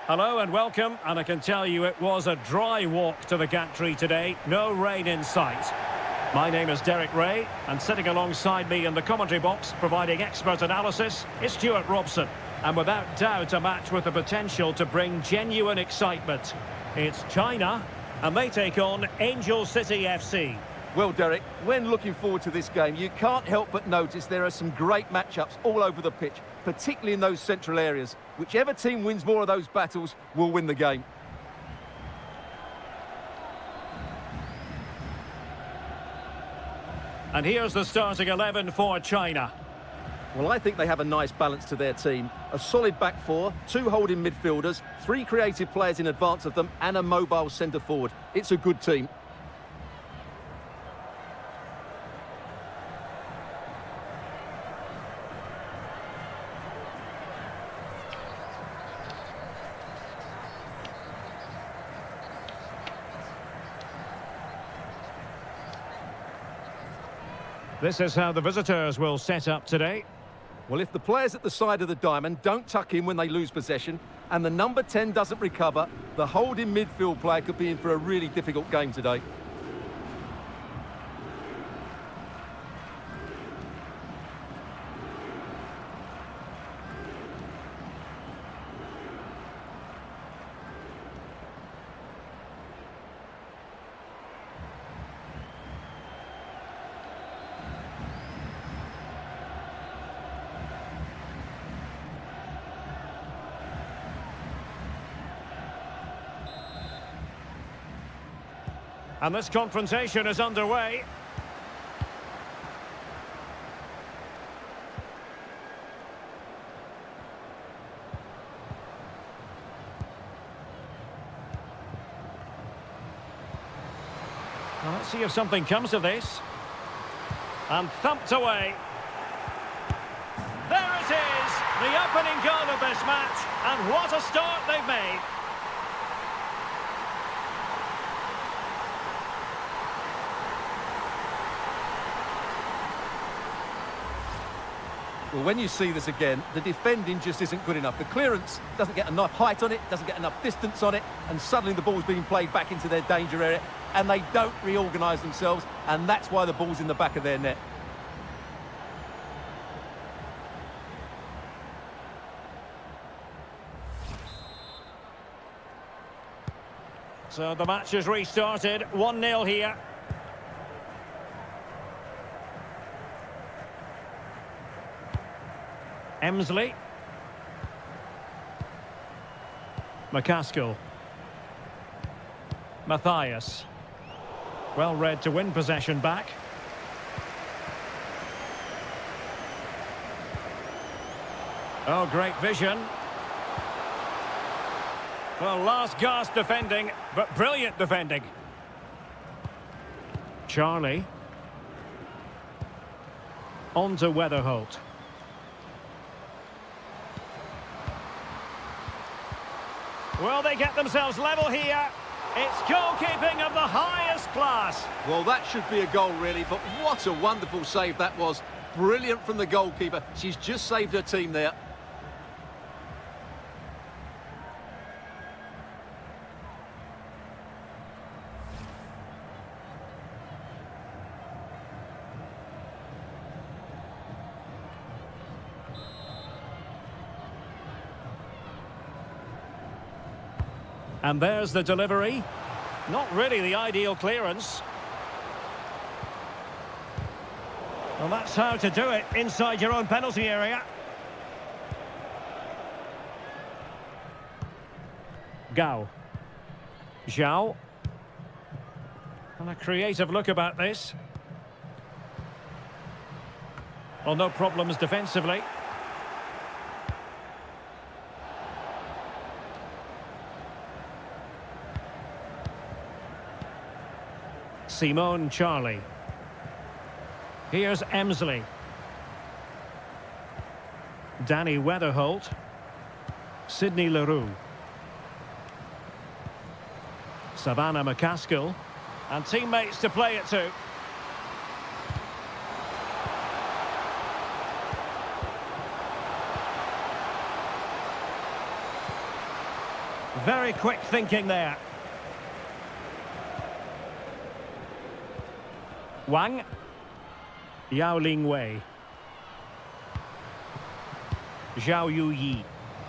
Hello and welcome, and I can tell you it was a dry walk to the gantry today, no rain in sight. My name is Derek Ray, and sitting alongside me in the commentary box, providing expert analysis, is Stuart Robson. And without doubt, a match with the potential to bring genuine excitement. It's China, and they take on Angel City FC. Well, Derek, when looking forward to this game, you can't help but notice there are some great matchups all over the pitch, particularly in those central areas. Whichever team wins more of those battles will win the game. And here's the starting 11 for China. Well, I think they have a nice balance to their team. A solid back four, two holding midfielders, three creative players in advance of them, and a mobile centre forward. It's a good team. This is how the visitors will set up today. Well, if the players at the side of the diamond don't tuck in when they lose possession, and the number 10 doesn't recover, the holding midfield player could be in for a really difficult game today. And this confrontation is underway. Well, let's see if something comes of this. And thumped away. There it is! The opening goal of this match. And what a start they've made. Well, when you see this again, the defending just isn't good enough. The clearance doesn't get enough height on it, doesn't get enough distance on it, and suddenly the ball's being played back into their danger area, and they don't reorganise themselves, and that's why the ball's in the back of their net. So the match is restarted, 1-0 here. Emsley. McCaskill. Matthias. Well read to win possession back. Oh, great vision. Well, last gasp defending, but brilliant defending. Charlie. On to Weatherholt. Will they get themselves level here? It's goalkeeping of the highest class. Well, that should be a goal, really, but what a wonderful save that was. Brilliant from the goalkeeper. She's just saved her team there. And there's the delivery. Not really the ideal clearance. Well, that's how to do it inside your own penalty area. Gao. Zhao. And a creative look about this. Well, no problems defensively. Simone Charlie. Here's Emsley. Danny Weatherholt. Sydney Leroux. Savannah McCaskill. And teammates to play it to. Very quick thinking there. Wang. Yao Ling Wei. Zhao Yuyi.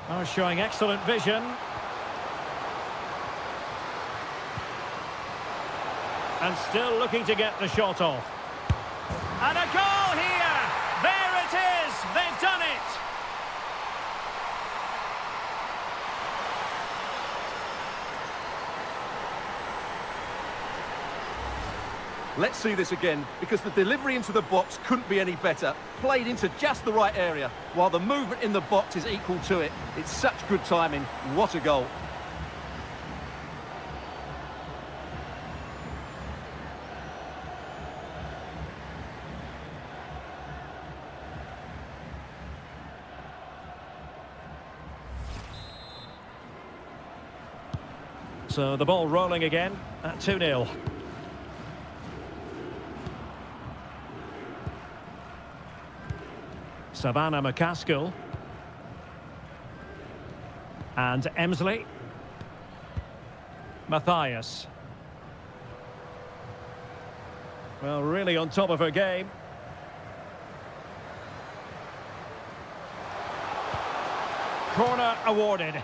Oh, showing excellent vision. And still looking to get the shot off. And a goal here! There it is! They've done it! Let's see this again, because the delivery into the box couldn't be any better. Played into just the right area, while the movement in the box is equal to it. It's such good timing. What a goal. So the ball rolling again at 2-0. Savannah McCaskill. And Emsley. Matthias. Well, really on top of her game. Corner awarded.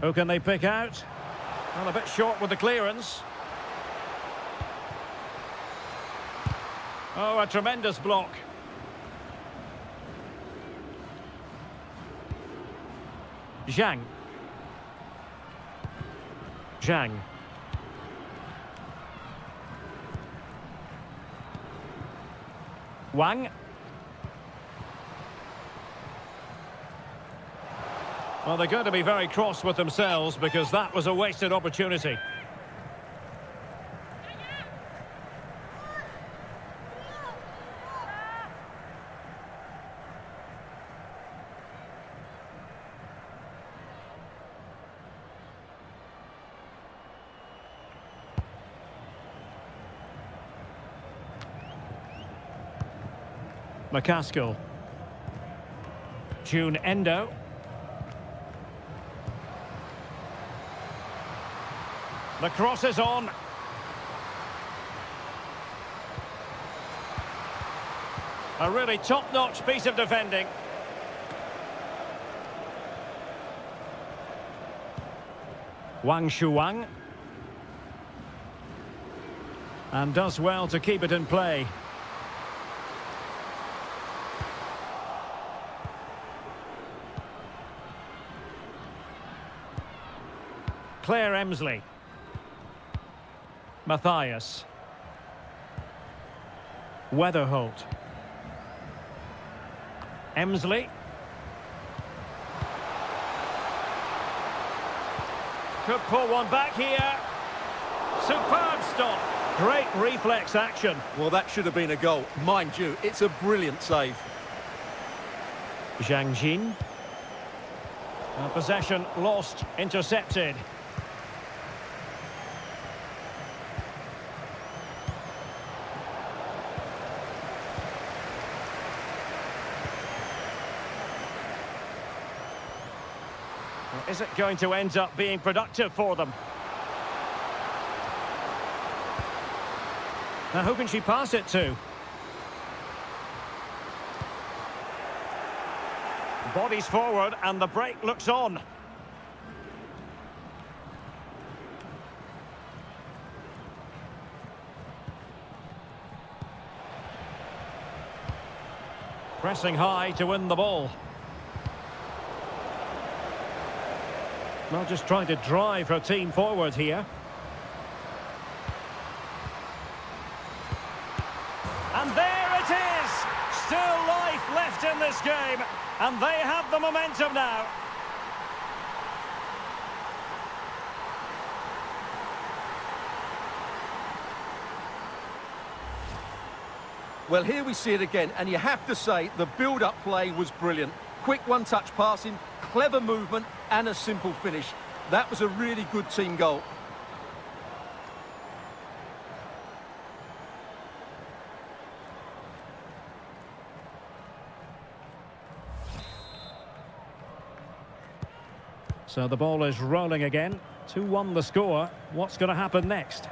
Who can they pick out? Well, a bit short with the clearance. Oh, a tremendous block. Zhang. Zhang. Wang. Well, they're going to be very cross with themselves because that was a wasted opportunity. McCaskill. June Endo. The cross is on. A really top-notch piece of defending. Wang Shuang. And does well to keep it in play. Claire Emsley. Matthias. Weatherholt. Emsley. Could pull one back here. Superb stop. Great reflex action. Well, that should have been a goal. Mind you, it's a brilliant save. Zhang Jin. Possession lost, intercepted. Is it going to end up being productive for them? Now, who can she pass it to? Bodies forward and the break looks on. Pressing high to win the ball. Not just trying to drive her team forward here. And there it is! Still life left in this game, and they have the momentum now. Well, here we see it again, and you have to say the build-up play was brilliant. Quick one-touch passing, clever movement and a simple finish. That was a really good team goal. So the ball is rolling again. 2-1 the score. What's going to happen next?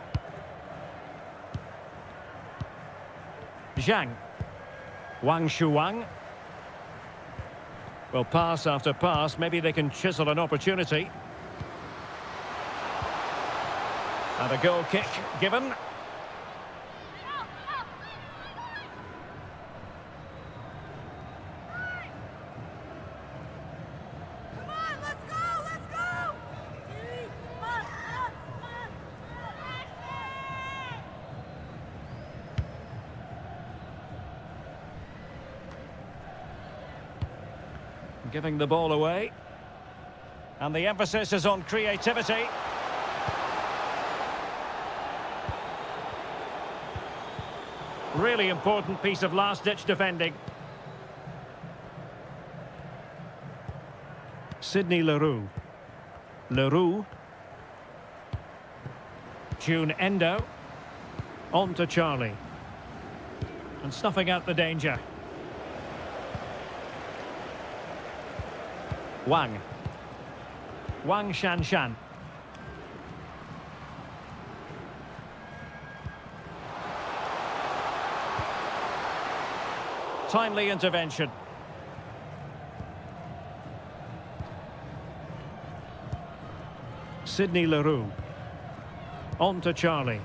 Zhang. Wang Shuang. Well, pass after pass. Maybe they can chisel an opportunity. And a goal kick given. Giving the ball away. And the emphasis is on creativity. Really important piece of last-ditch defending. Sydney Leroux. Leroux. June Endo. On to Charlie. And snuffing out the danger. Wang. Wang Shanshan. Timely intervention. Sydney Leroux. On to Charlie.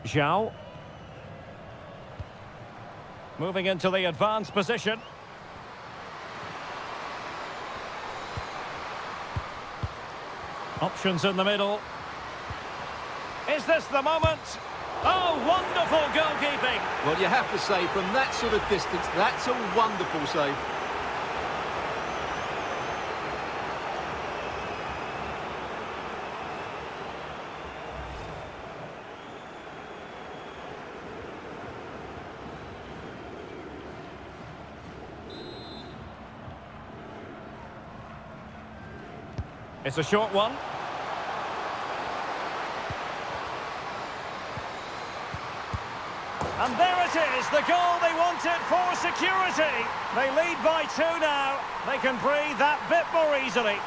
Zhao. Moving into the advanced position. Options in the middle. Is this the moment? Oh, wonderful goalkeeping! Well, you have to say, from that sort of distance, that's a wonderful save. It's a short one. And there it is, the goal they wanted for security. They lead by 2 now. They can breathe that bit more easily.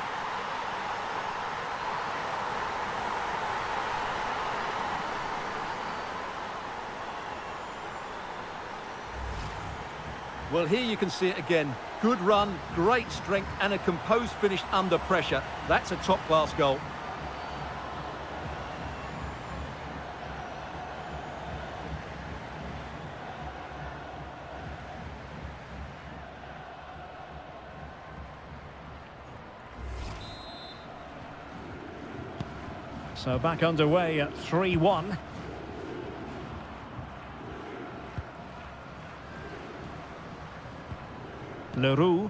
Well, here you can see it again. Good run, great strength and a composed finish under pressure. That's a top-class goal. So back underway at 3-1. Leroux.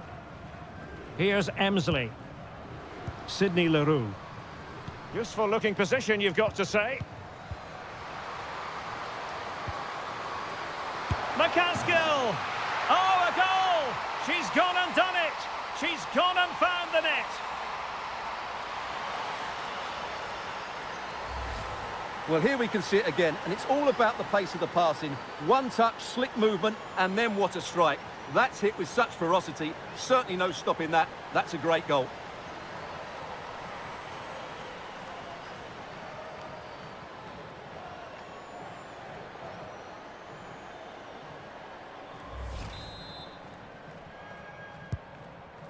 Here's Emsley. Sydney Leroux. Useful looking position, you've got to say. McCaskill! Oh, a goal! She's gone and done it! She's gone and found the net! Well, here we can see it again, and it's all about the pace of the passing. One touch, slick movement, and then what a strike. That's hit with such ferocity. Certainly no stopping that. That's a great goal.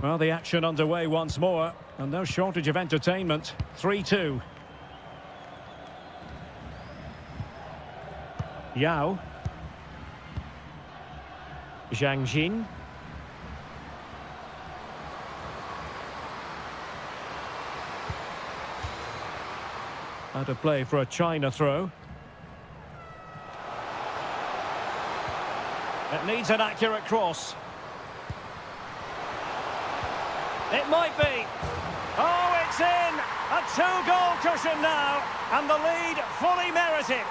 Well, the action underway once more, and no shortage of entertainment. 3-2. Yao. Zhang Jin. Out of play for a China throw. It needs an accurate cross. It might be. Oh, it's in! A 2-goal cushion now, and the lead fully merited.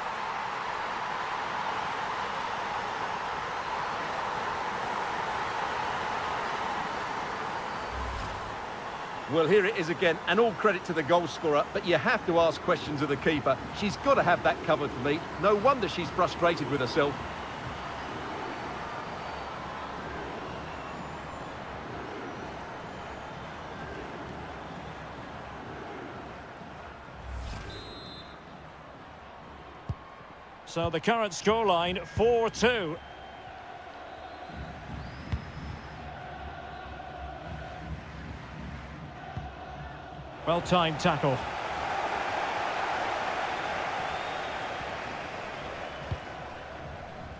Well, here it is again, and all credit to the goal scorer, but you have to ask questions of the keeper. She's got to have that covered for me. No wonder she's frustrated with herself. So the current scoreline, 4-2. Well-timed tackle.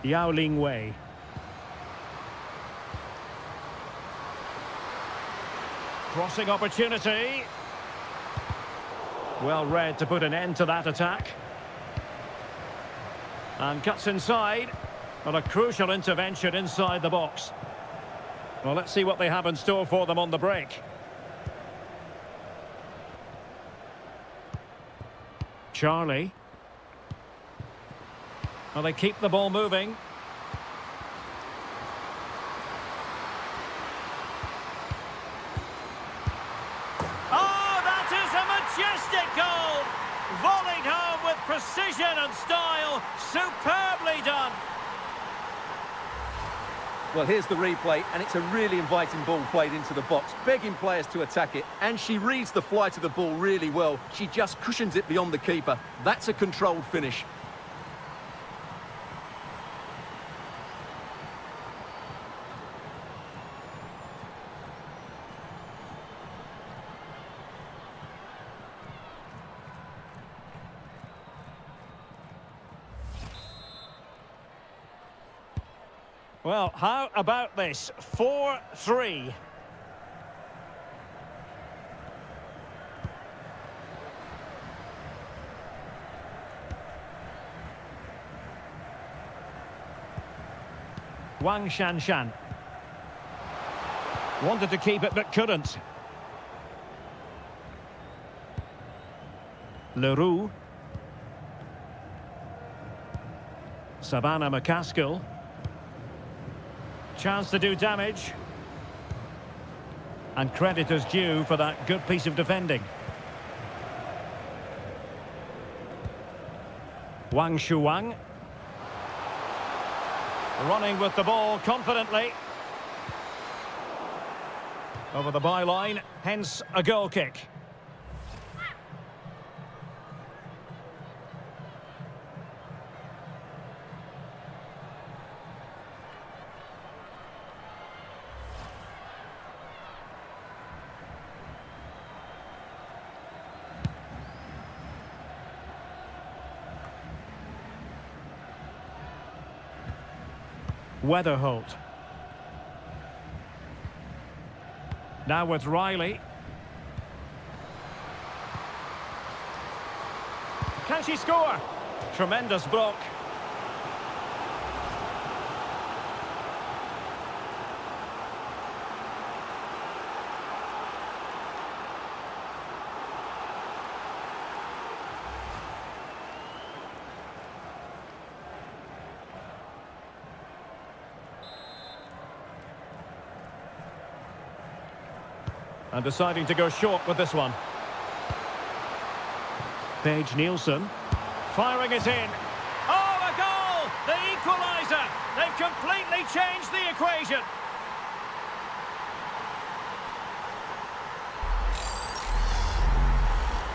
Yao Ling Wei. Crossing opportunity. Well read to put an end to that attack. And cuts inside. Well, a crucial intervention inside the box. Well, let's see what they have in store for them on the break. Charlie. Well, they keep the ball moving. Oh, that is a majestic goal! Volleyed home with precision and style. Superbly done. Well, here's the replay, and it's a really inviting ball played into the box, begging players to attack it, and she reads the flight of the ball really well. She just cushions it beyond the keeper. That's a controlled finish. Well, how about this? 4-3. Wang Shanshan. Wanted to keep it but couldn't. Leroux. Savannah McCaskill. Chance to do damage. And credit is due for that good piece of defending. Wang Shuang. Running with the ball confidently. Over the byline, hence a goal kick. Weatherholt. Now with Riley. Can she score? Tremendous block. And deciding to go short with this one. Paige Nielsen. Firing it in. Oh, a goal! The equaliser! They've completely changed the equation.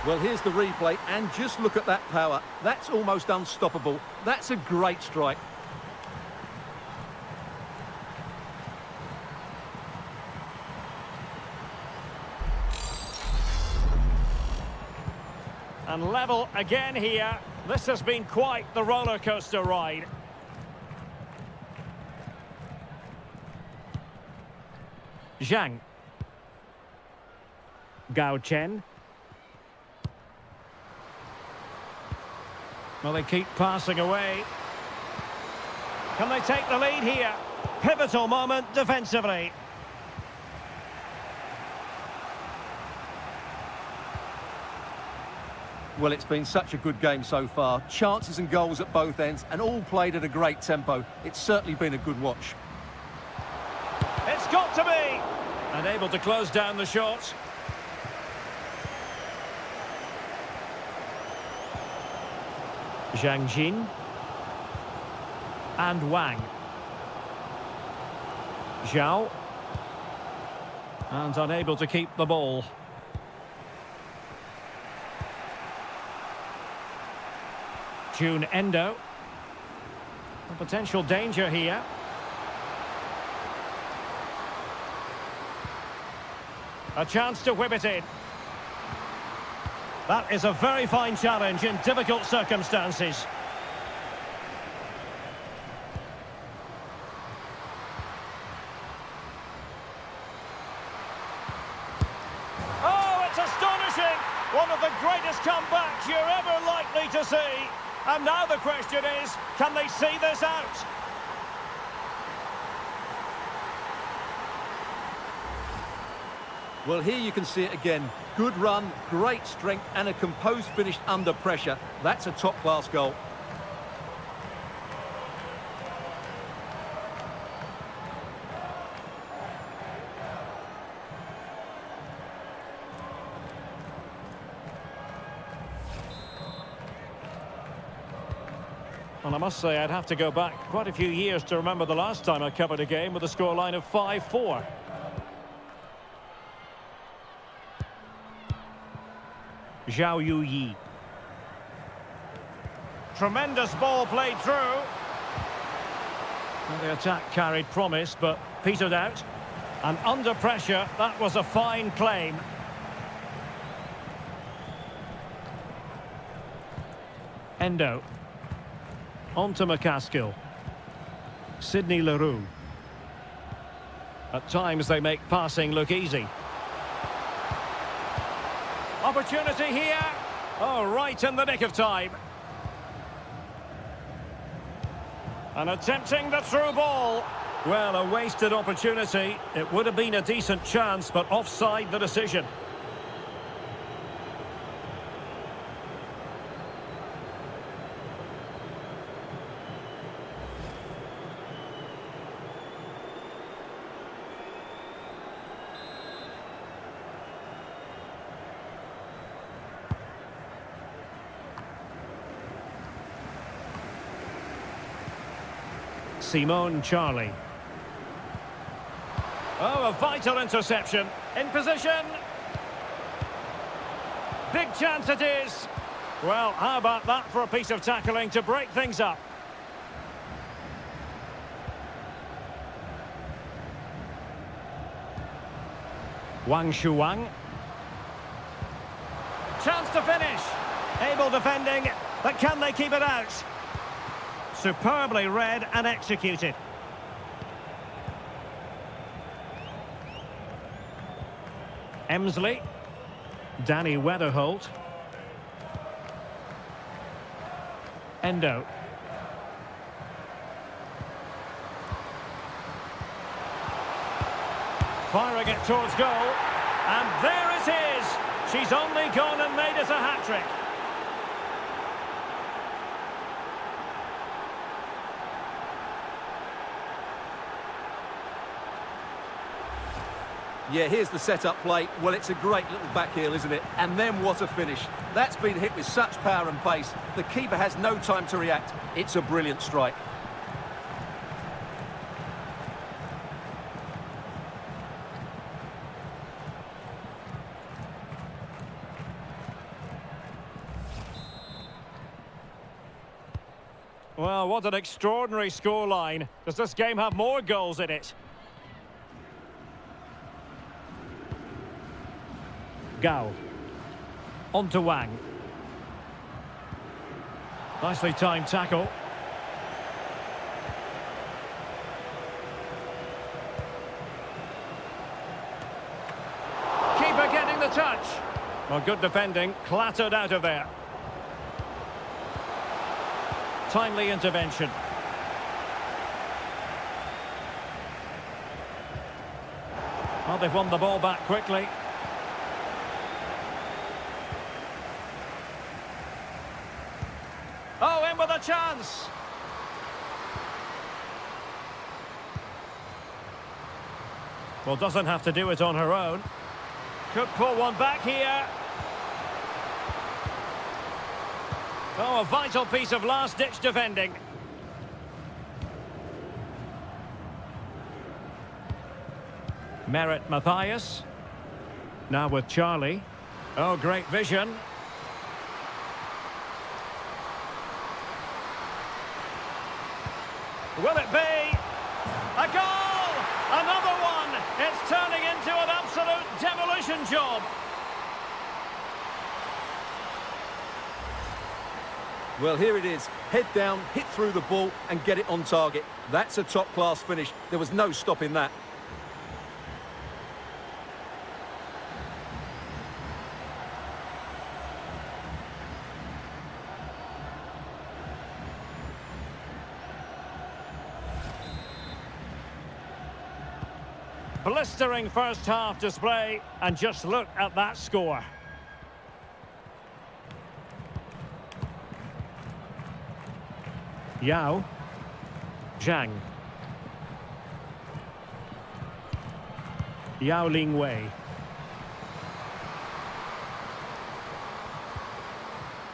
Well, here's the replay, and just look at that power. That's almost unstoppable. That's a great strike. And level again here. This has been quite the roller coaster ride. Zhang. Gao Chen. Well, they keep passing away. Can they take the lead here? Pivotal moment defensively. Well, it's been such a good game so far. Chances and goals at both ends, and all played at a great tempo. It's certainly been a good watch. It's got to be! And able to close down the shot. Zhang Jin. And Wang. Zhao. And unable to keep the ball. June Endo. A potential danger here. A chance to whip it in. That is a very fine challenge in difficult circumstances. Oh, it's astonishing! One of the greatest comebacks you're ever likely to see. And now the question is, can they see this out? Well, here you can see it again. Good run, great strength, and a composed finish under pressure. That's a top-class goal. Well, I must say I'd have to go back quite a few years to remember the last time I covered a game with a scoreline of 5-4. Zhao Yuyi. Tremendous ball played through. Well, the attack carried promise, but petered out. And under pressure, that was a fine claim. Endo. On to McCaskill. Sidney Leroux. At times they make passing look easy. Opportunity here. Oh, right in the nick of time. And attempting the through ball. Well, a wasted opportunity. It would have been a decent chance, but offside the decision. Simone Charlie. Oh, a vital interception. In position. Big chance it is. Well, how about that for a piece of tackling to break things up? Wang Shuang. Chance to finish. Able defending, but can they keep it out? Superbly read and executed. Emsley. Danny Weatherholt. Endo. Firing it towards goal. And there it is. She's only gone and made it a hat-trick. Yeah, here's the set-up play. Well, it's a great little back heel, isn't it? And then what a finish. That's been hit with such power and pace. The keeper has no time to react. It's a brilliant strike. Well, what an extraordinary scoreline. Does this game have more goals in it? Gao. On to Wang. Nicely timed tackle. Keeper getting the touch. Well, good defending, clattered out of there. Timely intervention. Well, they've won the ball back quickly. Oh, in with a chance. Well, doesn't have to do it on her own. Could pull one back here. Oh, a vital piece of last-ditch defending. Merritt Mathias. Now with Charlie. Oh, great vision. Will it be? A goal! Another one! It's turning into an absolute demolition job. Well, here it is. Head down, hit through the ball and get it on target. That's a top-class finish. There was no stopping that. Blistering first-half display, and just look at that score. Yao. Zhang. Yao Ling Wei.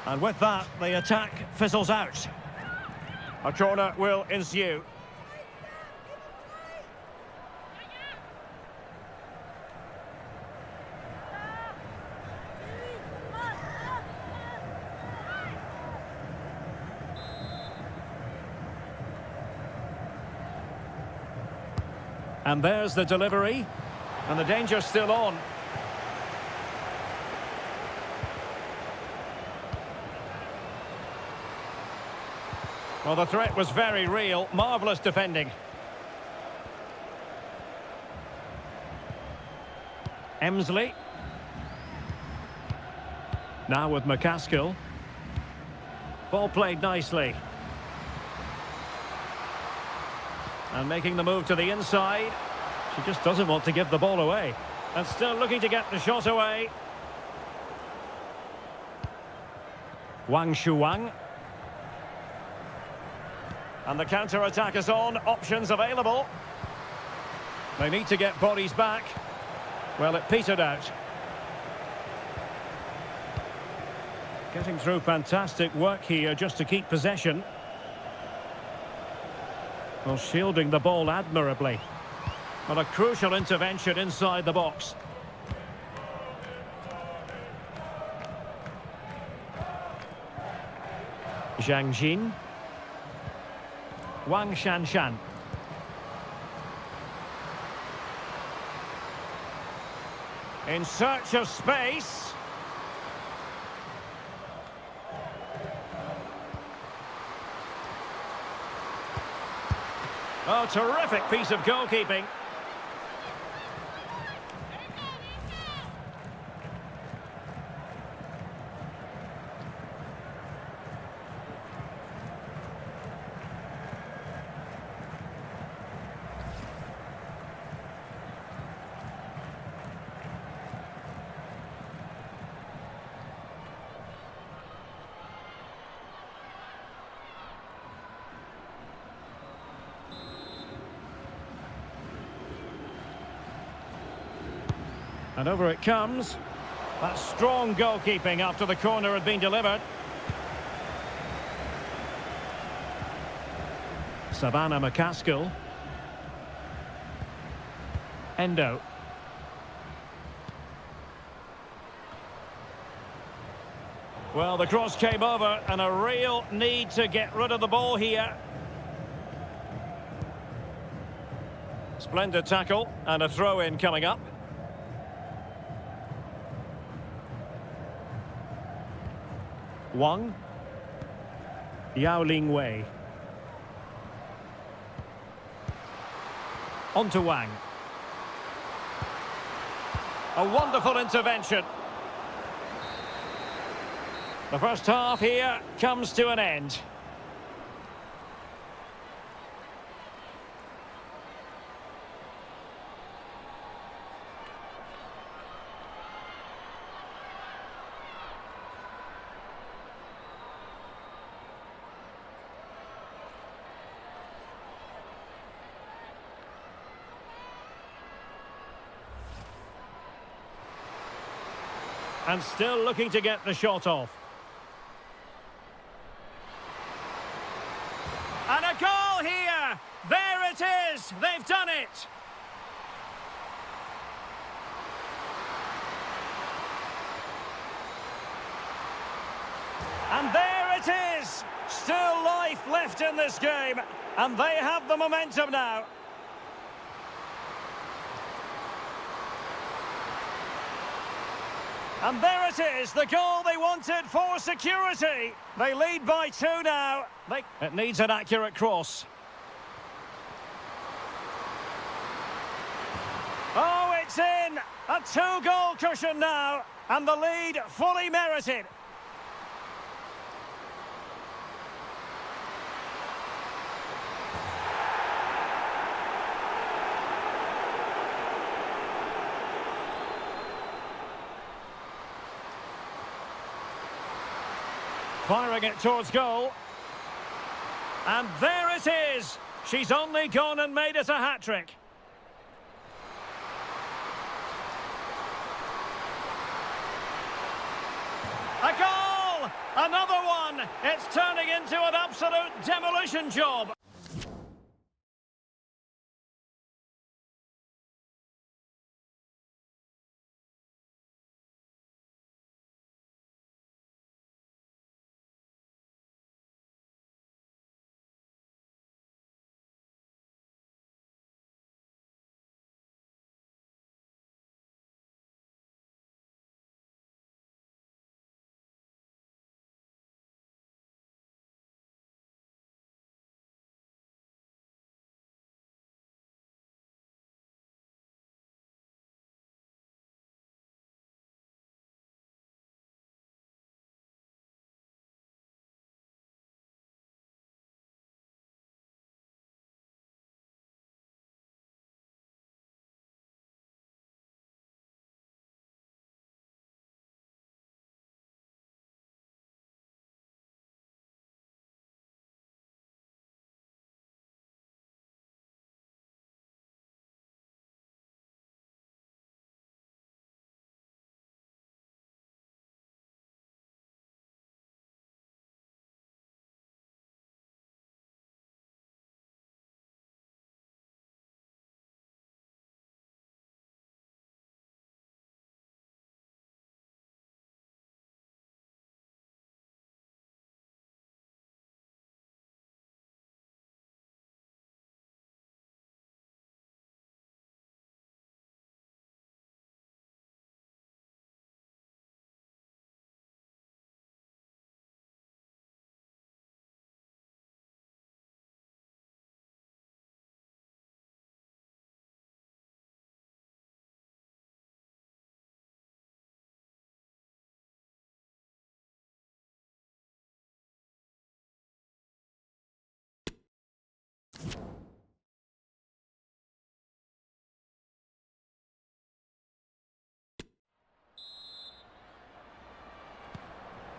And with that, the attack fizzles out. A corner will ensue. And there's the delivery, and the danger's still on. Well, the threat was very real. Marvellous defending. Emsley. Now with McCaskill. Ball played nicely. And making the move to the inside. She just doesn't want to give the ball away. And still looking to get the shot away. Wang Shuang. And the counter-attack is on. Options available. They need to get bodies back. Well, it petered out. Getting through fantastic work here just to keep possession. Well, shielding the ball admirably. But a crucial intervention inside the box. Zhang Jin. Wang Shanshan. In search of space. Oh, terrific piece of goalkeeping. And over it comes. That's strong goalkeeping after the corner had been delivered. Savannah McCaskill. Endo. Well, the cross came over and a real need to get rid of the ball here. Splendid tackle and a throw-in coming up. Wang. Yao Ling Wei. On to Wang. A wonderful intervention. The first half here comes to an end. And still looking to get the shot off. it! They've done it! And there it is! Still life left in this game, and they have the momentum now. And there it is, the goal they wanted for security. They lead by 2 now. It needs an accurate cross. Oh, it's in! A 2-goal cushion now, and the lead fully merited. Firing it towards goal. And there it is! She's only gone and made it a hat-trick. A goal! Another one! It's turning into an absolute demolition job.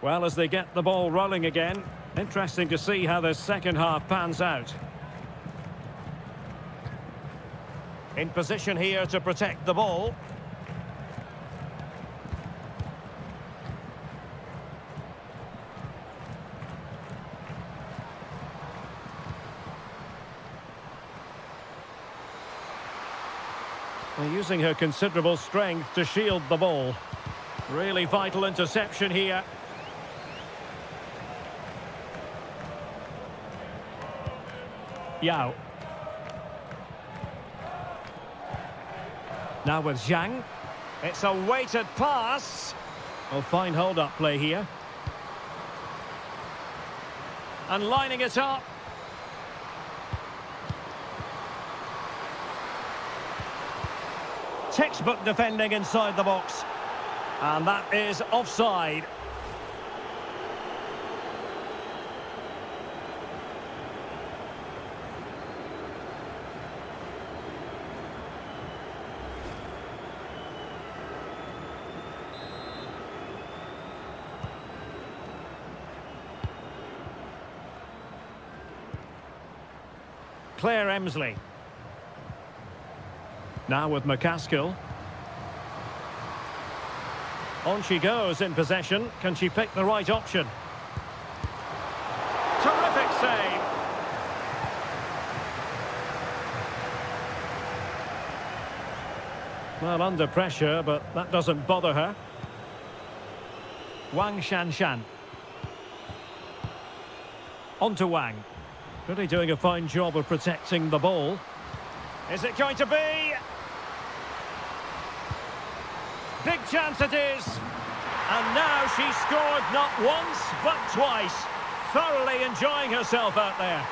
Well, as they get the ball rolling again, interesting to see how the second half pans out. In position here to protect the ball. They're using her considerable strength to shield the ball. Really vital interception here. Yao. Now with Zhang. It's a weighted pass. Oh, fine hold-up play here. And lining it up. Textbook defending inside the box. And that is offside. Claire Emsley. Now with McCaskill. On she goes in possession. Can she pick the right option? Terrific save. Well, under pressure, but that doesn't bother her. Wang Shanshan. On to Wang. Really doing a fine job of protecting the ball. Is it going to be? Big chance it is. And now she's scored not once, but twice. Thoroughly enjoying herself out there.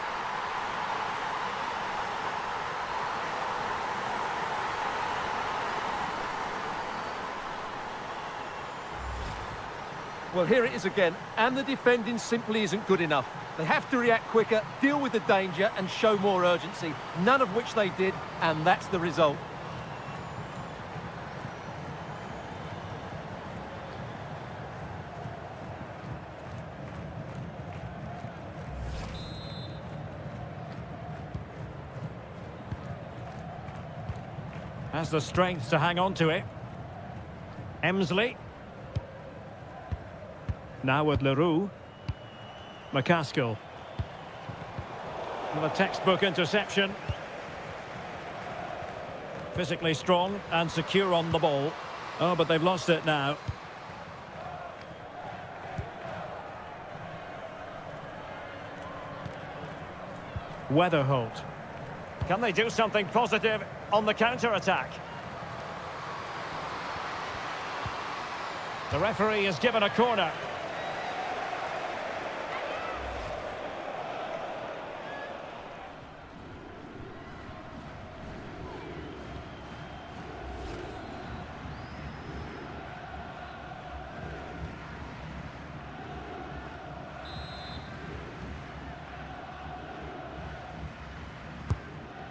Well, here it is again, and the defending simply isn't good enough. They have to react quicker, deal with the danger, and show more urgency, none of which they did, and that's the result. Has the strength to hang on to it. Emsley. Now with Leroux. McCaskill. With a textbook interception. Physically strong and secure on the ball. Oh, but they've lost it now. Weatherholt. Can they do something positive on the counter-attack? The referee has given a corner.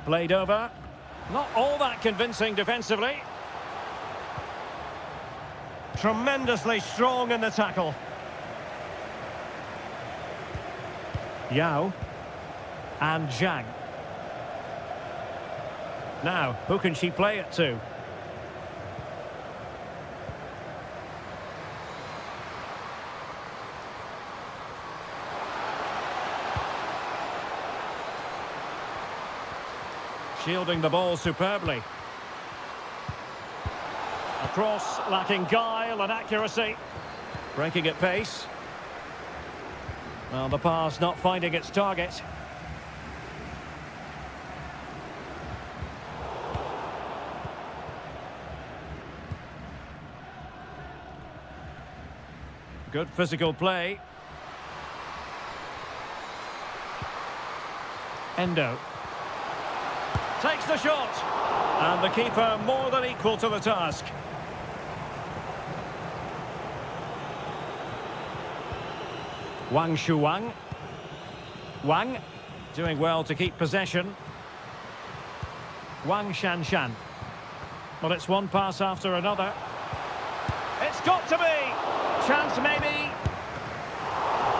Played over. Not all that convincing defensively. Tremendously strong in the tackle. Yao. And Zhang. Now, who can she play it to? Shielding the ball superbly. A cross lacking guile and accuracy. Breaking at pace. Well, the pass not finding its target. Good physical play. Endo. Takes the shot. And the keeper more than equal to the task. Wang Shuang. Wang doing well to keep possession. Wang Shanshan. Well, it's one pass after another. It's got to be. Chance maybe.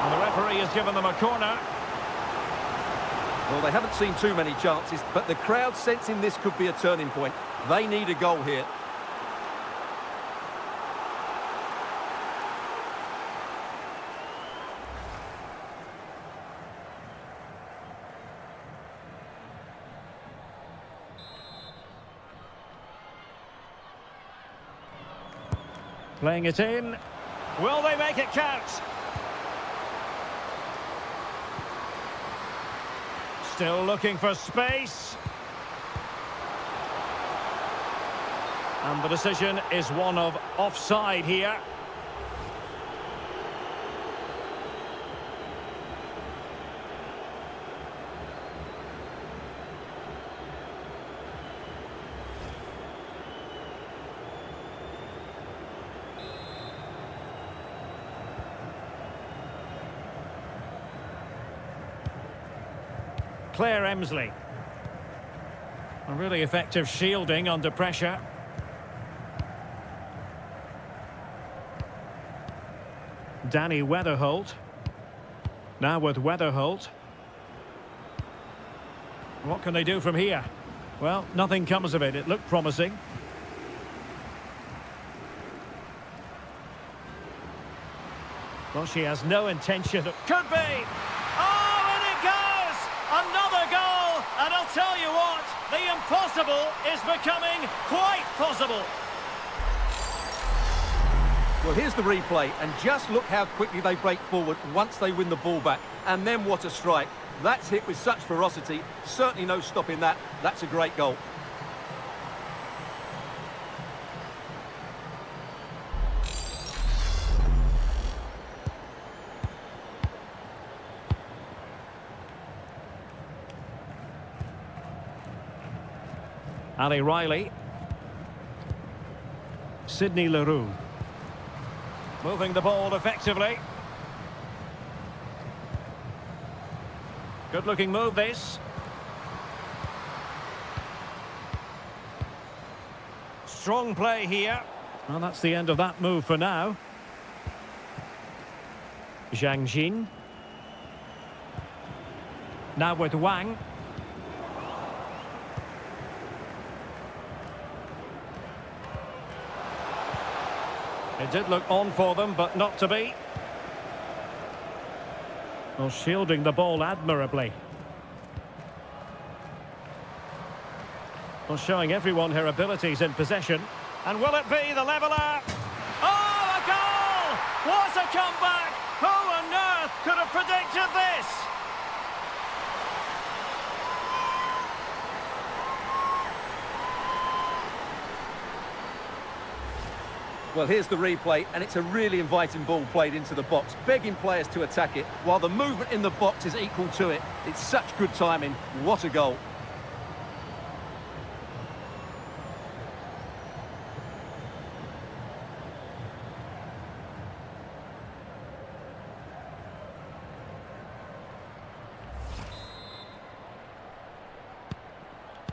And the referee has given them a corner. Well, they haven't seen too many chances, but the crowd sensing this could be a turning point. They need a goal here. Playing it in. Will they make it count? Still looking for space. And the decision is one of offside here. Claire Emsley. A really effective shielding under pressure. Danny Weatherholt. Now with Weatherholt. What can they do from here? Well, nothing comes of it. It looked promising. Well, she has no intention of... Could be! Oh, and it goes! Another goal! And I'll tell you what, The impossible is becoming quite possible. Well, here's the replay, and just look how quickly they break forward once they win the ball back. And then what a strike. That's hit with such ferocity. Certainly no stopping that. That's a great goal. Ali Riley. Sidney Leroux. Moving the ball effectively. Good looking move this. Strong play here. Well, that's the end of that move for now. Zhang Jin. Now with Wang. It did look on for them, but not to be. Well, shielding the ball admirably. Well, showing everyone her abilities in possession. And will it be the leveller? Oh, a goal! What a comeback! Who on earth could have predicted this? Well, here's the replay, and it's a really inviting ball played into the box, begging players to attack it, while the movement in the box is equal to it. It's such good timing. What a goal.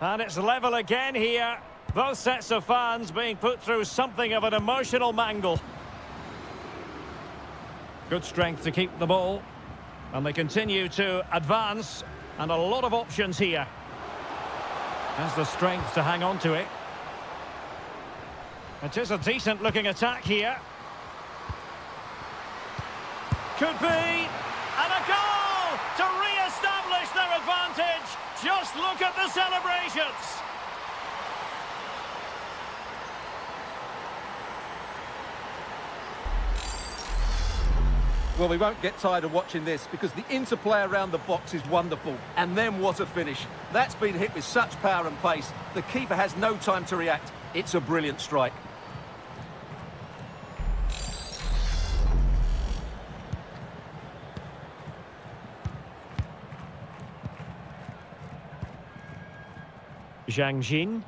And it's level again here. Both sets of fans being put through something of an emotional mangle. Good strength to keep the ball. And they continue to advance. And a lot of options here. Has the strength to hang on to it. It is a decent looking attack here. Could be. And a goal to re-establish their advantage. Just look at the celebrations. Well, we won't get tired of watching this because the interplay around the box is wonderful. And then what a finish. That's been hit with such power and pace. The keeper has no time to react. It's a brilliant strike. Zhang Jin.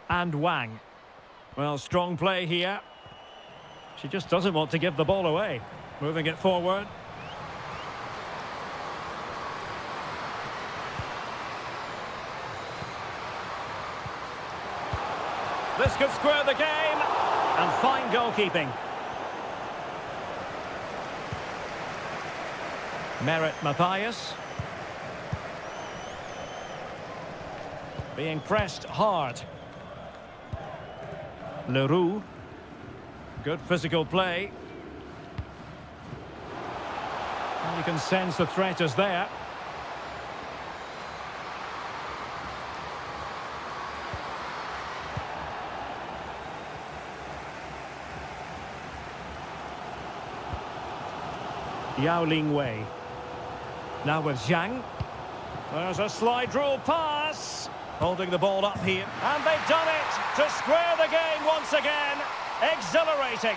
And Wang. Well, strong play here. She just doesn't want to give the ball away. Moving it forward. This could square the game. And fine goalkeeping. Merit Matthias. Being pressed hard. Leroux. Good physical play. And you can sense the threat is there. Yao Ling Wei. Now with Zhang. There's a slide rule pass. Holding the ball up here. And they've done it to square the game once again. Exhilarating.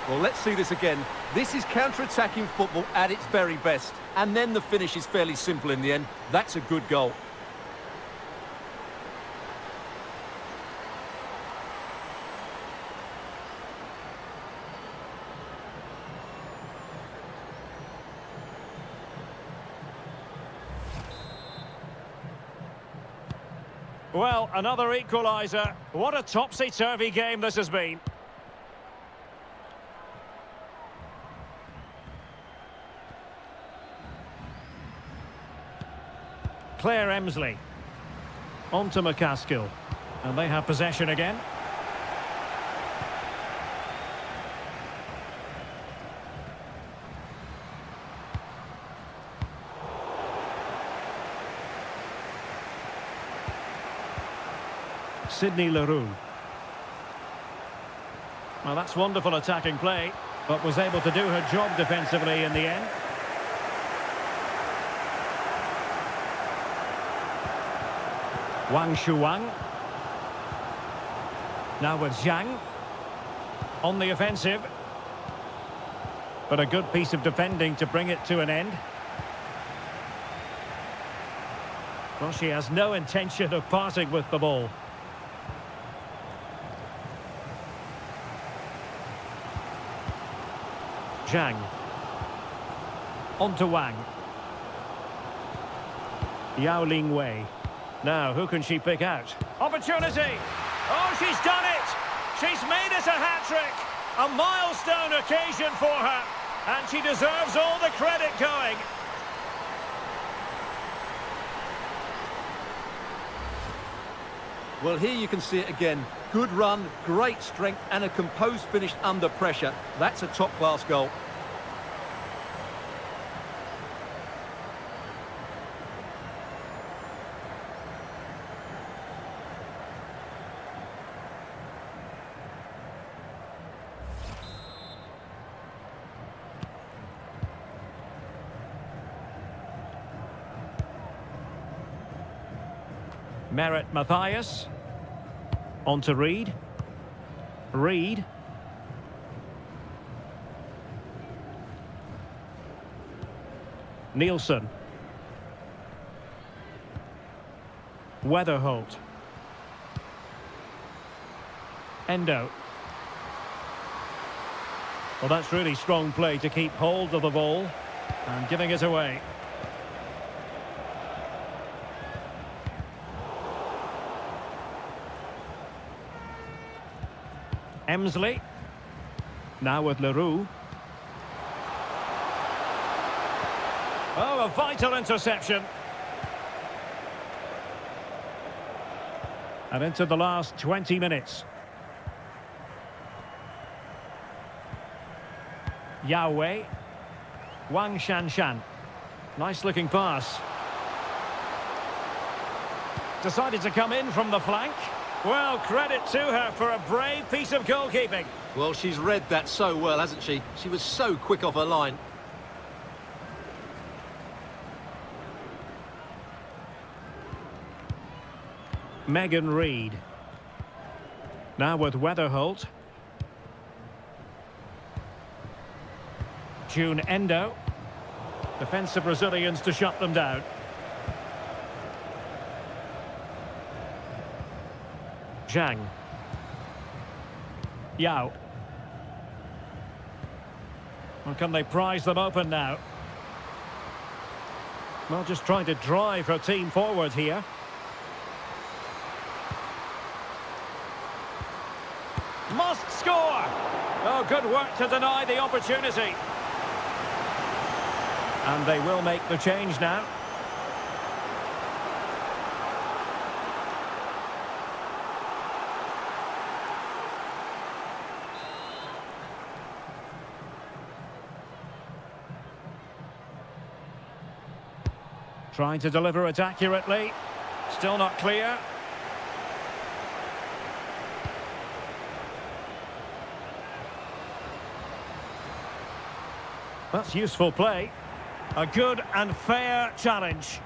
Well, let's see this again. This is counter-attacking football at its very best. And then the finish is fairly simple in the end. That's a good goal. Well, another equaliser. What a topsy-turvy game this has been. Claire Emsley. On to McCaskill. And they have possession again. Sydney Leroux. Well, that's wonderful attacking play, but was able to do her job defensively in the end. Wang Shuang. Now with Zhang. On the offensive. But a good piece of defending to bring it to an end. Well, she has no intention of parting with the ball. Zhang. On to Wang. Yao Ling Wei. Now, who can she pick out? Opportunity! Oh, she's done it! She's made it a hat-trick! A milestone occasion for her, and she deserves all the credit going. Well, here you can see it again. Good run, great strength, and a composed finish under pressure. That's a top-class goal. Merritt Mathias. On to Reed. Reed. Nielsen. Weatherholt. Endo. Well, that's really strong play to keep hold of the ball and giving it away. Emsley. Now with Leroux. Oh, a vital interception. And into the last 20 minutes. Yao Wei. Wang Shanshan. Nice looking pass. Decided to come in from the flank. Well, credit to her for a brave piece of goalkeeping. Well, she's read that so well, hasn't she? She was so quick off her line. Megan Reed. Now with Weatherholt. June Endo. Defensive Brazilians to shut them down. Zhang. Yao. Well, can they prize them open now? Well, just trying to drive her team forward here. Must score! Oh, good work to deny the opportunity. And they will make the change now. Trying to deliver it accurately. Still not clear. That's useful play. A good and fair challenge.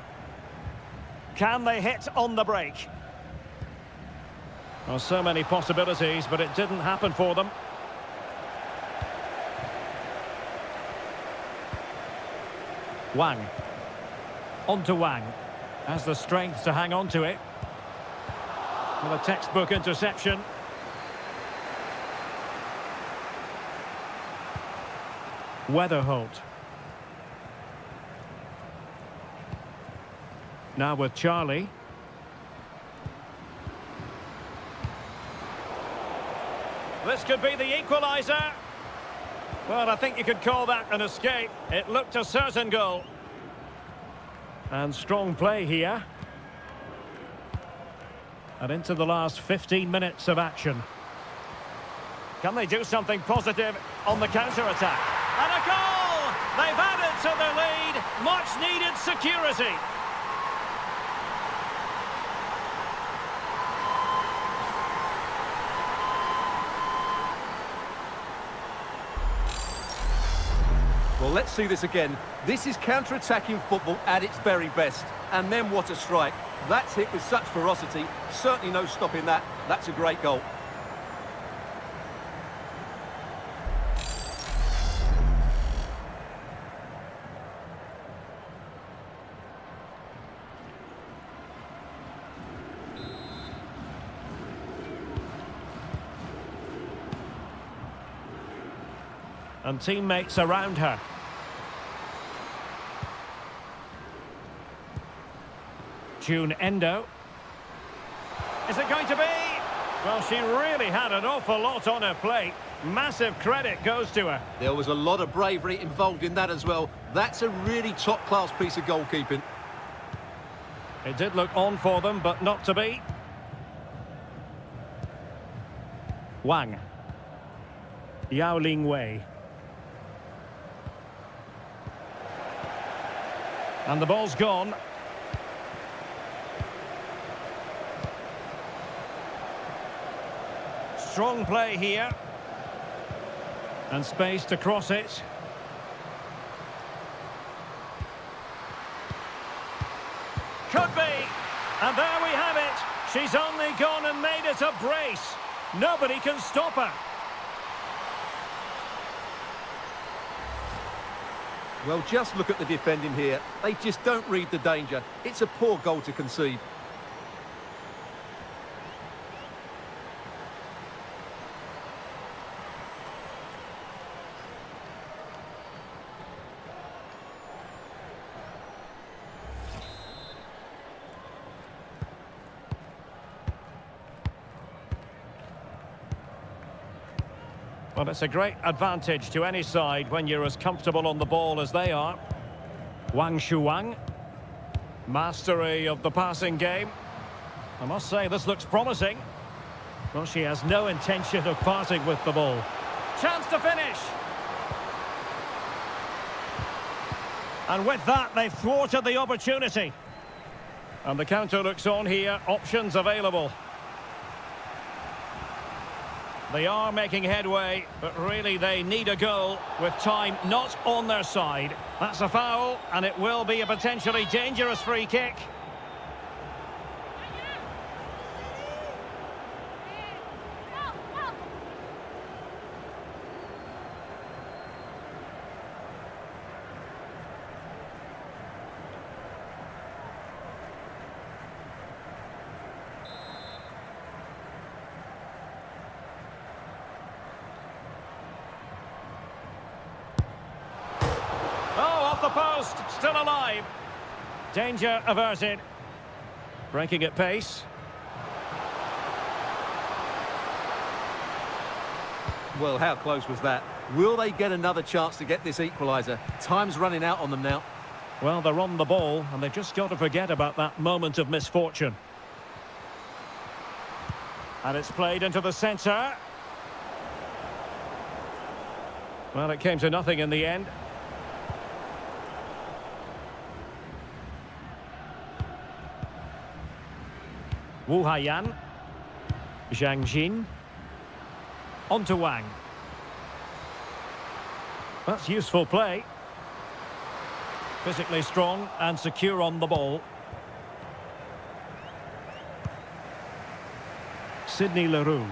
Can they hit on the break? Well, so many possibilities, but it didn't happen for them. Wang. On to Wang. Has the strength to hang on to it. Well, a textbook interception. Weatherholt. Now with Charlie. This could be the equaliser. Well, I think you could call that an escape. It looked a certain goal. And strong play here. And into the last 15 minutes of action. Can they do something positive on the counter-attack? And a goal! They've added to their lead. Much-needed security. Well, let's see this again. This is counter-attacking football at its very best. And then what a strike. That's hit with such ferocity. Certainly no stopping that. That's a great goal. And teammates around her. June Endo. Is it going to be? Well, she really had an awful lot on her plate. Massive credit goes to her. There was a lot of bravery involved in that as well. That's a really top-class piece of goalkeeping. It did look on for them, but not to be. Wang. Yao Ling Wei. And the ball's gone. Strong play here. And space to cross it. Could be. And there we have it. She's only gone and made it a brace. Nobody can stop her. Well, just look at the defending here. They just don't read the danger. It's a poor goal to concede. Well, it's a great advantage to any side when you're as comfortable on the ball as they are. Wang Shuang. Mastery of the passing game. I must say, this looks promising. Well, she has no intention of parting with the ball. Chance to finish. And with that, they've thwarted the opportunity. And the counter looks on here. Options available. They are making headway, but really they need a goal with time not on their side. That's a foul, and it will be a potentially dangerous free kick. The post, still alive. Danger averted. Breaking at pace. Well, how close was that? Will they get another chance to get this equaliser? Time's running out on them now. Well, they're on the ball, and they've just got to forget about that moment of misfortune. And it's played into the centre. Well, it came to nothing in the end. Wu Haiyan. Zhang Jin. On to Wang. That's useful play. Physically strong and secure on the ball. Sydney Leroux.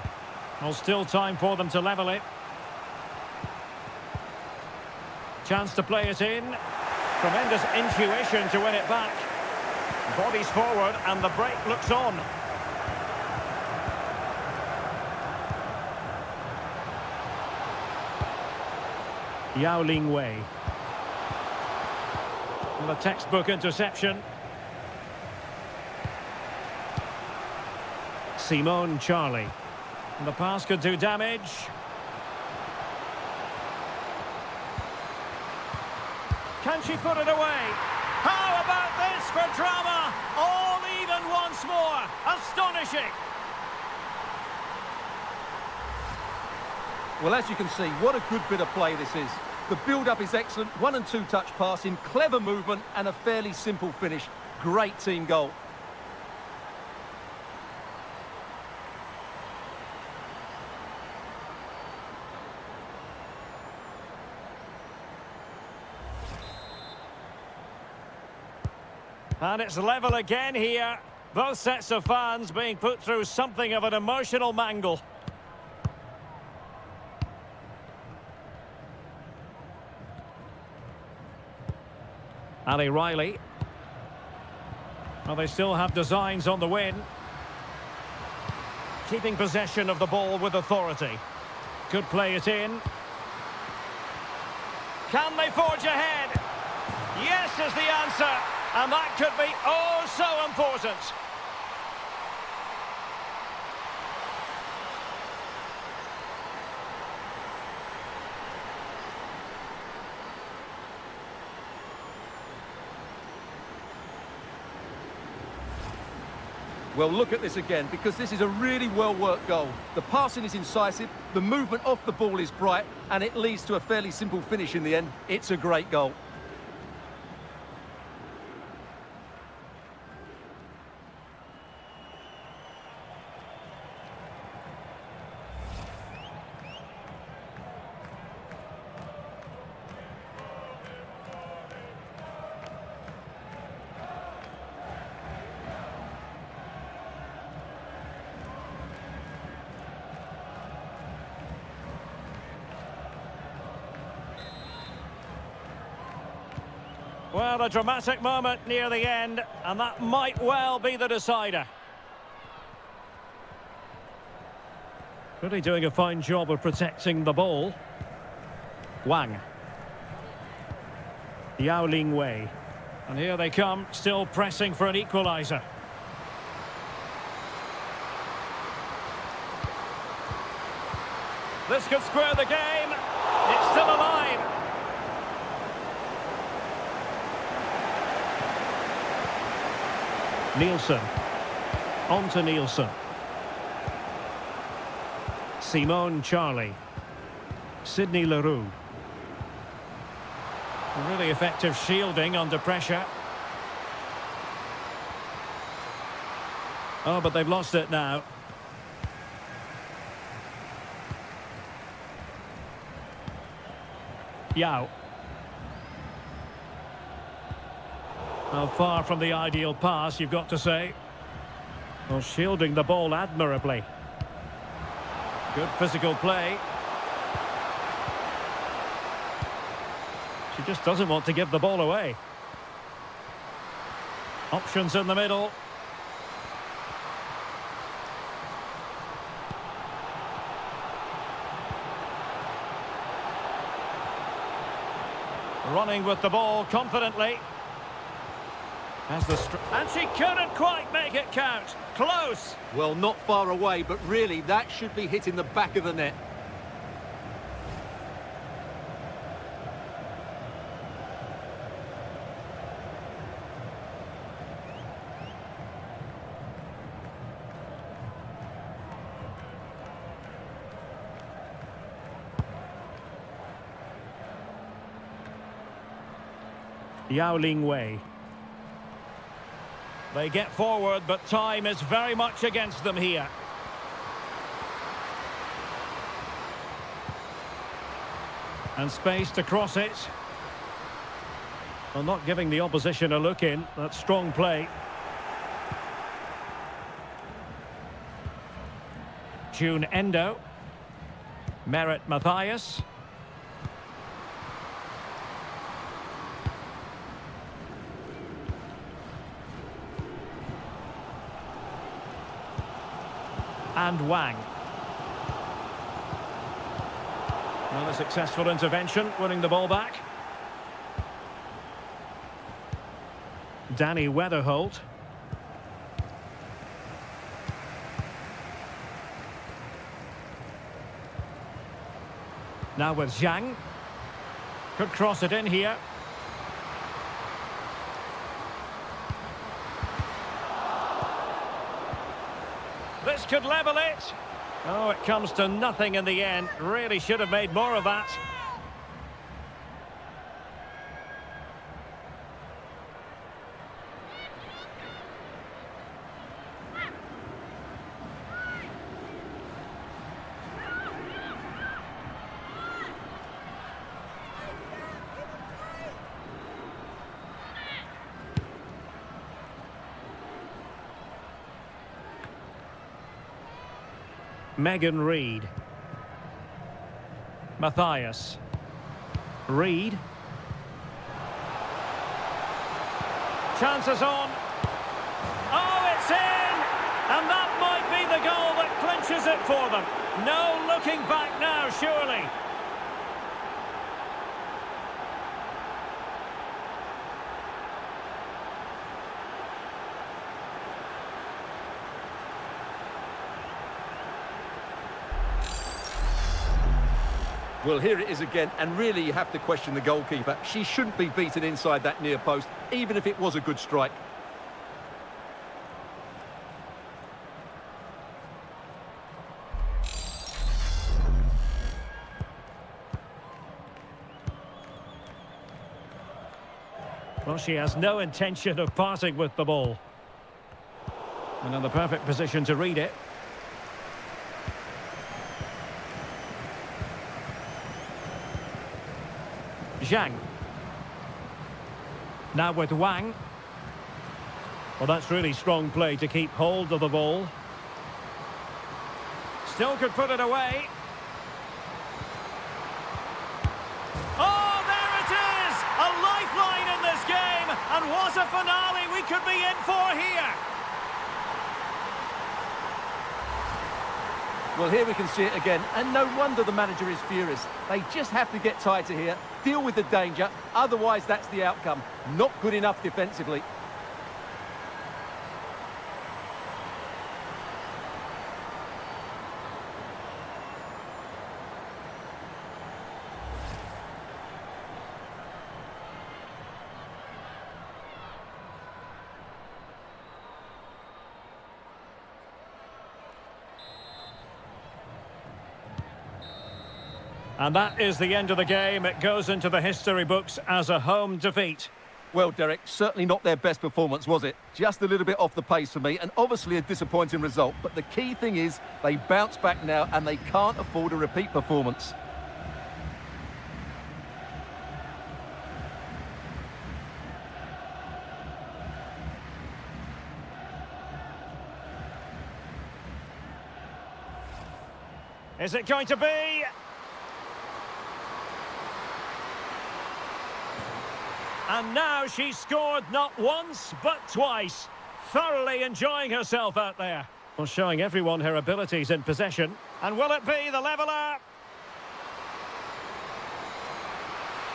Well, still time for them to level it. Chance to play it in. Tremendous intuition to win it back. Bodies forward and the break looks on. Yao Ling Wei. And the textbook interception. Simone Charlie. And the pass could do damage. Can she put it away? How about this for drama? All even once more. Astonishing. Well, as you can see, what a good bit of play this is. The build-up is excellent, 1 and 2 touch passing, clever movement and a fairly simple finish. Great team goal. And it's level again here. Both sets of fans being put through something of an emotional mangle. Ali Riley. Well, they still have designs on the win. Keeping possession of the ball with authority. Could play it in. Can they forge ahead? Yes is the answer. And that could be oh so important. Well, look at this again, because this is a really well-worked goal. The passing is incisive, the movement off the ball is bright, and it leads to a fairly simple finish in the end. It's a great goal. Well, a dramatic moment near the end, and that might well be the decider. Really doing a fine job of protecting the ball. Wang. Yao Ling Wei. And here they come, still pressing for an equaliser. This could square the game. It's still alive. Nielsen. On to Nielsen. Simone Charlie. Sidney Leroux. Really effective shielding under pressure. Oh, but they've lost it now. Yao. Well, far from the ideal pass, you've got to say. Well, shielding the ball admirably. Good physical play. She just doesn't want to give the ball away. Options in the middle. Running with the ball confidently. Has the and she couldn't quite make it count. Close. Well, not far away, but really that should be hitting the back of the net. Yao Ling Wei. They get forward, but time is very much against them here. And space to cross it. Well, not giving the opposition a look in. That's strong play. June Endo. Merritt Mathias. And Wang. Well, a successful intervention, winning the ball back. Danny Weatherholt. Now with Zhang. Could cross it in here. This could level it. Oh, it comes to nothing in the end. Really should have made more of that. Megan Reid. Matthias. Reid. Chances on. Oh, it's in! And that might be the goal that clinches it for them. No looking back now, surely. Well, here it is again, and really you have to question the goalkeeper. She shouldn't be beaten inside that near post, even if it was a good strike. Well, she has no intention of parting with the ball. And in the perfect position to read it. Zhang. Now with Wang. Well, that's really strong play to keep hold of the ball. Still could put it away. Oh, there it is! A lifeline in this game, and what a finale we could be in for here! Well, here we can see it again, and no wonder the manager is furious. They just have to get tighter here, deal with the danger, otherwise that's the outcome. Not good enough defensively. And that is the end of the game. It goes into the history books as a home defeat. Well, Derek, certainly not their best performance, was it? Just a little bit off the pace for me, and obviously a disappointing result. But the key thing is they bounce back now, and they can't afford a repeat performance. Is it going to be? And now she's scored not once, but twice. Thoroughly enjoying herself out there. Well, showing everyone her abilities in possession. And will it be the leveller?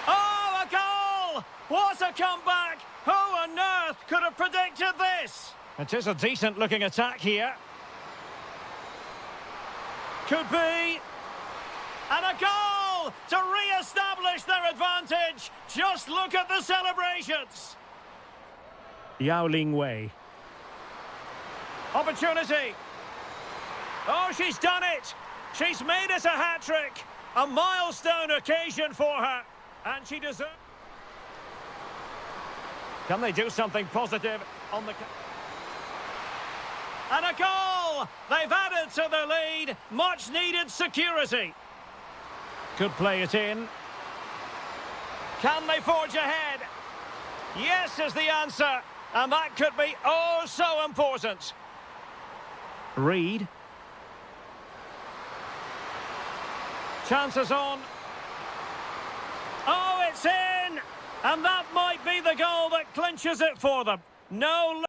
Oh, a goal! What a comeback! Who on earth could have predicted this? It is a decent-looking attack here. Could be. And a goal to re-establish their advantage. Just look at the celebrations. Yao Ling Wei. Opportunity. Oh, she's done it. She's made it a hat-trick. A milestone occasion for her. And she deserves... Can they do something positive on the... And a goal! They've added to the lead. Much needed security. Could play it in. Can they forge ahead? Yes is the answer. And that could be oh so important. Reid. Chances on. Oh, it's in! And that might be the goal that clinches it for them. No...